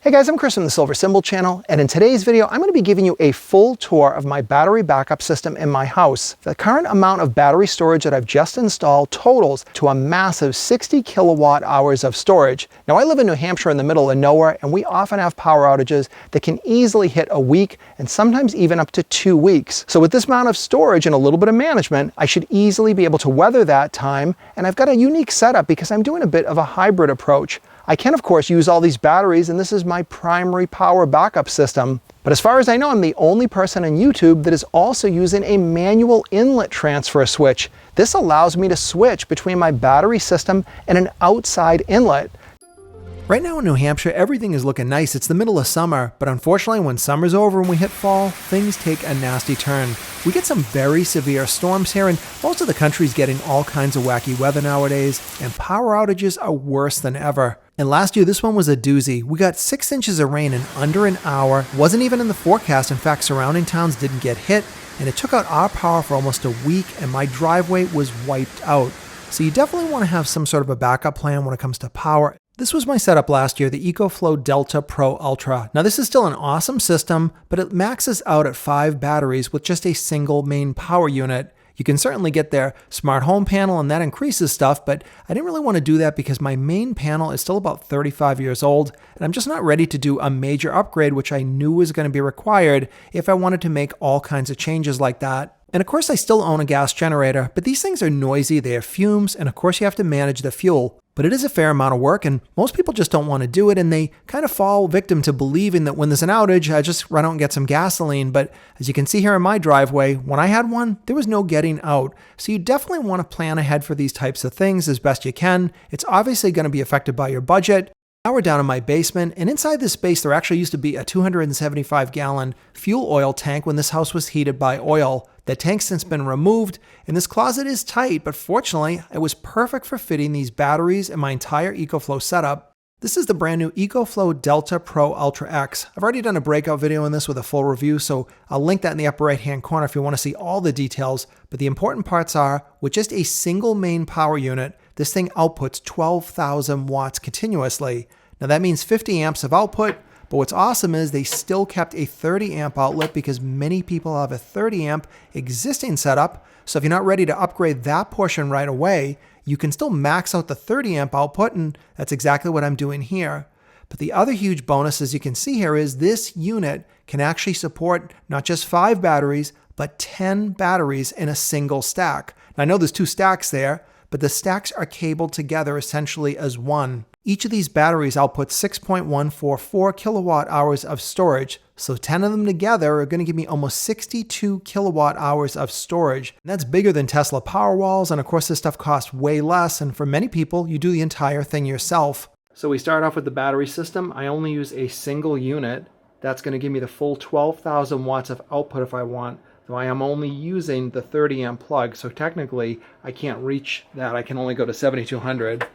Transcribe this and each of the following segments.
Hey guys, I'm Chris from the Silver Symbol channel, and in today's video I'm going to be giving you a full tour of my battery backup system in my house. The current amount of battery storage that I've just installed totals to a massive 60 kilowatt hours of storage. Now I live in New Hampshire in the middle of nowhere, and we often have power outages that can easily hit a week and sometimes even up to 2 weeks. So with this amount of storage and a little bit of management, I should easily be able to weather that time, and I've got a unique setup because I'm doing a bit of a hybrid approach. I can, of course, use all these batteries, and this is my primary power backup system. But as far as I know, I'm the only person on YouTube that is also using a manual inlet transfer switch. This allows me to switch between my battery system and an outside inlet. Right now in New Hampshire, everything is looking nice. It's the middle of summer, but unfortunately when summer's over and we hit fall, things take a nasty turn. We get some very severe storms here, and most of the country's getting all kinds of wacky weather nowadays, and power outages are worse than ever. And last year, this one was a doozy. We got 6 inches of rain in under an hour. Wasn't even in the forecast. In fact, surrounding towns didn't get hit, and it took out our power for almost a week, and my driveway was wiped out. So you definitely want to have some sort of a backup plan when it comes to power. This was my setup last year, the Ecoflow Delta Pro Ultra. Now this is still an awesome system, but it maxes out at 5 batteries with just a single main power unit. You can certainly get their smart home panel, and that increases stuff, but I didn't really want to do that because my main panel is still about 35 years old, and I'm just not ready to do a major upgrade, which I knew was going to be required if I wanted to make all kinds of changes like that. And of course I still own a gas generator, but these things are noisy, they have fumes, and of course you have to manage the fuel. But it is a fair amount of work, and most people just don't want to do it, and they kind of fall victim to believing that when there's an outage, I just run out and get some gasoline. But as you can see here in my driveway, when I had one, there was no getting out. So you definitely want to plan ahead for these types of things as best you can. It's obviously going to be affected by your budget. Now we're down in my basement, and inside this space there actually used to be a 275-gallon fuel oil tank when this house was heated by oil. That tank's since been removed, and this closet is tight, but fortunately it was perfect for fitting these batteries and my entire Ecoflow setup. This is the brand new Ecoflow Delta Pro Ultra X. I've already done a breakout video on this with a full review, so I'll link that in the upper right hand corner if you want to see all the details. But the important parts are, with just a single main power unit, this thing outputs 12,000 watts continuously. Now that means 50 amps of output, but what's awesome is they still kept a 30 amp outlet because many people have a 30 amp existing setup. So if you're not ready to upgrade that portion right away, you can still max out the 30 amp output, and that's exactly what I'm doing here. But the other huge bonus, as you can see here, is this unit can actually support not just 5 batteries, but 10 batteries in a single stack. Now I know there's 2 stacks there, but the stacks are cabled together essentially as one. Each of these batteries outputs 6.144 kilowatt hours of storage, so 10 of them together are going to give me almost 62 kilowatt hours of storage. And that's bigger than Tesla Powerwalls, and of course this stuff costs way less, and for many people you do the entire thing yourself. So we start off with the battery system. I only use a single unit. That's going to give me the full 12,000 watts of output if I want. So I am only using the 30 amp plug, so technically I can't reach that. I can only go to 7200.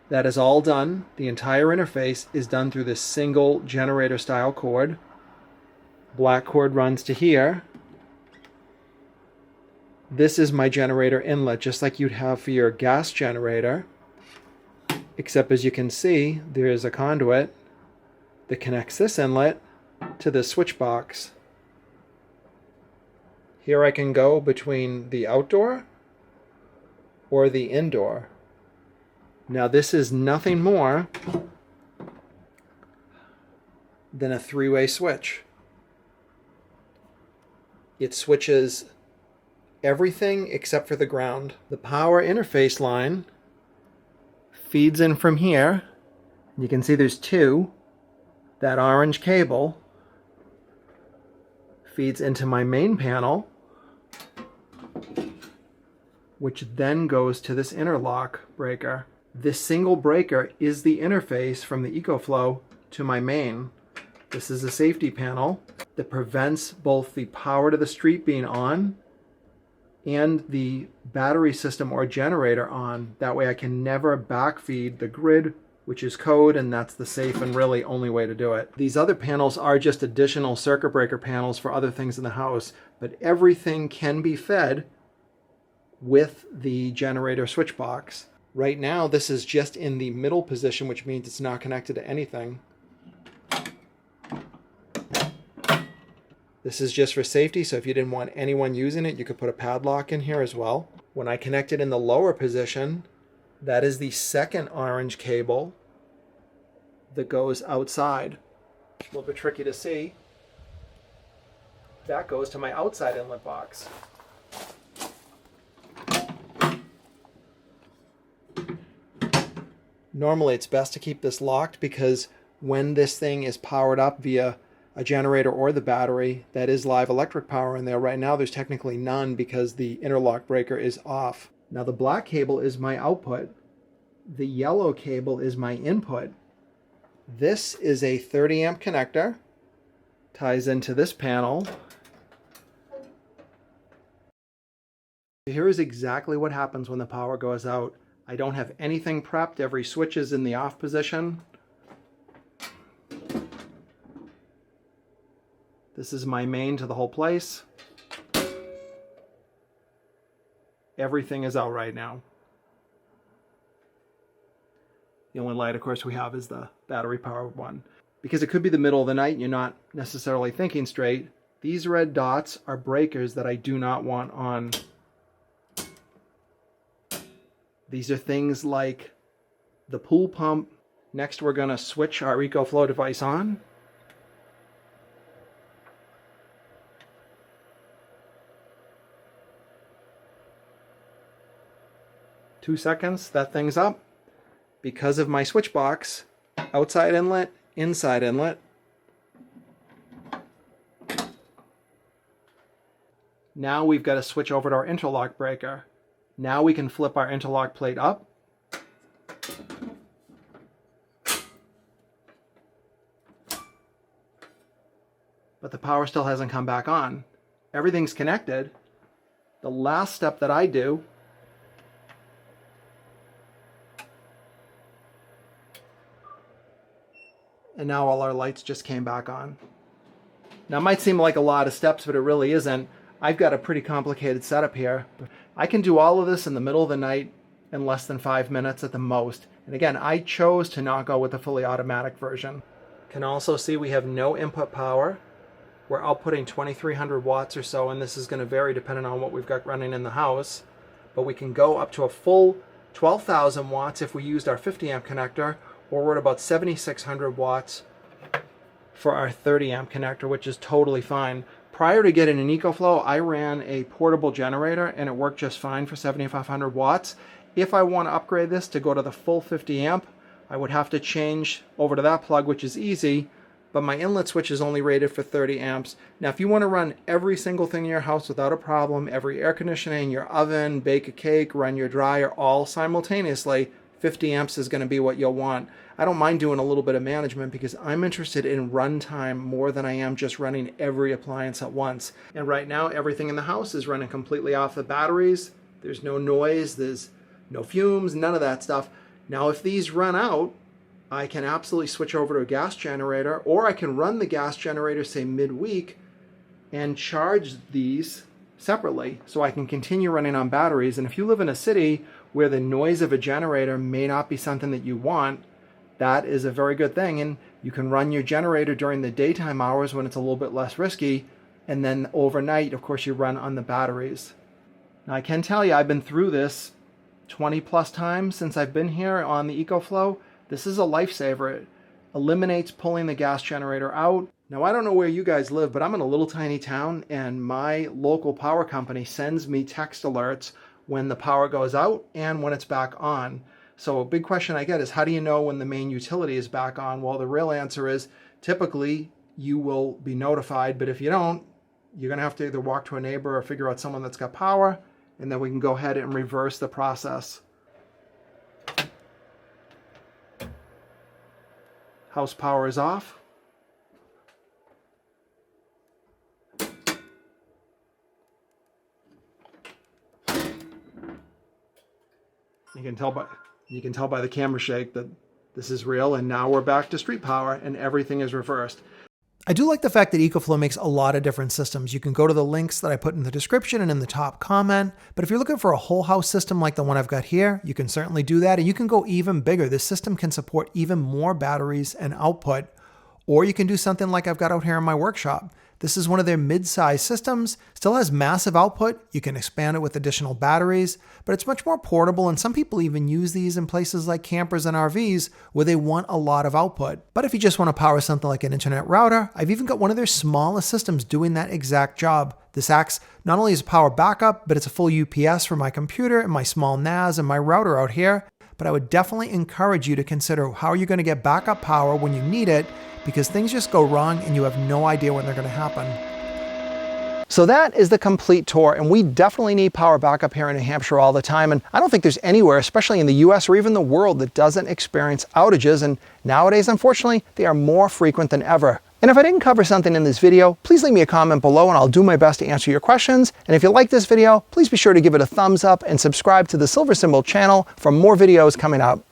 That is all done. The entire interface is done through this single generator style cord. Black cord runs to here. This is my generator inlet, just like you'd have for your gas generator, except as you can see, there is a conduit that connects this inlet to this switch box. Here I can go between the outdoor or the indoor. Now this is nothing more than a 3-way switch. It switches everything except for the ground. The power interface line feeds in from here. You can see there's 2. That orange cable feeds into my main panel, which then goes to this interlock breaker. This single breaker is the interface from the Ecoflow to my main. This is a safety panel that prevents both the power to the street being on and the battery system or generator on. That way I can never backfeed the grid, which is code, and that's the safe and really only way to do it. These other panels are just additional circuit breaker panels for other things in the house, but everything can be fed with the generator switch box. Right now, this is just in the middle position, which means it's not connected to anything. This is just for safety, so if you didn't want anyone using it, you could put a padlock in here as well. When I connect it in the lower position, that is the second orange cable that goes outside. A little bit tricky to see. That goes to my outside inlet box. Normally it's best to keep this locked because when this thing is powered up via a generator or the battery, that is live electric power in there. Right now there's technically none because the interlock breaker is off. Now the black cable is my output. The yellow cable is my input. This is a 30 amp connector. Ties into this panel. Here is exactly what happens when the power goes out. I don't have anything prepped. Every switch is in the off position. This is my main to the whole place. Everything is out right now. The only light, of course, we have is the battery powered one. Because it could be the middle of the night and you're not necessarily thinking straight, these red dots are breakers that I do not want on. These are things like the pool pump. Next, we're going to switch our Ecoflow device on. Two seconds, that thing's up. Because of my switch box, outside inlet, inside inlet. Now we've got to switch over to our interlock breaker. Now we can flip our interlock plate up. But the power still hasn't come back on. Everything's connected. The last step that I do and now all our lights just came back on. Now it might seem like a lot of steps, but it really isn't. I've got a pretty complicated setup here. I can do all of this in the middle of the night in less than 5 minutes at the most. And again, I chose to not go with the fully automatic version. Can also see we have no input power. We're outputting 2300 watts or so, and this is going to vary depending on what we've got running in the house. But we can go up to a full 12,000 watts if we used our 50 amp connector, or we're at about 7,600 watts for our 30 amp connector, which is totally fine. Prior to getting an Ecoflow, I ran a portable generator and it worked just fine for 7,500 watts. If I want to upgrade this to go to the full 50 amp, I would have to change over to that plug, which is easy, but my inlet switch is only rated for 30 amps. Now, if you want to run every single thing in your house without a problem, every air conditioning, your oven, bake a cake, run your dryer, all simultaneously, 50 amps is going to be what you'll want. I don't mind doing a little bit of management because I'm interested in runtime more than I am just running every appliance at once. And right now, everything in the house is running completely off the batteries. There's no noise, there's no fumes, none of that stuff. Now, if these run out, I can absolutely switch over to a gas generator, or I can run the gas generator, say midweek, and charge these separately so I can continue running on batteries. And if you live in a city where the noise of a generator may not be something that you want, that is a very good thing. And you can run your generator during the daytime hours when it's a little bit less risky. And then overnight, of course, you run on the batteries. Now, I can tell you, I've been through this 20 plus times since I've been here on the Ecoflow. This is a lifesaver. It eliminates pulling the gas generator out. Now, I don't know where you guys live, but I'm in a little tiny town, and my local power company sends me text alerts when the power goes out and when it's back on. So a big question I get is, how do you know when the main utility is back on? Well, the real answer is typically you will be notified, but if you don't, you're going to have to either walk to a neighbor or figure out someone that's got power, and then we can go ahead and reverse the process. House power is off. You can tell by the camera shake that this is real, and now we're back to street power and everything is reversed. I do like the fact that Ecoflow makes a lot of different systems. You can go to the links that I put in the description and in the top comment, but if you're looking for a whole house system like the one I've got here, you can certainly do that, and you can go even bigger. This system can support even more batteries and output, or you can do something like I've got out here in my workshop. This is one of their mid-size systems, still has massive output. You can expand it with additional batteries, but it's much more portable, and some people even use these in places like campers and RVs where they want a lot of output. But if you just want to power something like an internet router, I've even got one of their smallest systems doing that exact job. This acts not only as a power backup, but it's a full UPS for my computer and my small NAS and my router out here. But I would definitely encourage you to consider how you're going to get backup power when you need it, because things just go wrong and you have no idea when they're going to happen. So that is the complete tour, and we definitely need power backup here in New Hampshire all the time, and I don't think there's anywhere, especially in the US or even the world, that doesn't experience outages, and nowadays, unfortunately, they are more frequent than ever. And if I didn't cover something in this video, please leave me a comment below and I'll do my best to answer your questions. And if you like this video, please be sure to give it a thumbs up and subscribe to the Silver Symbol channel for more videos coming up.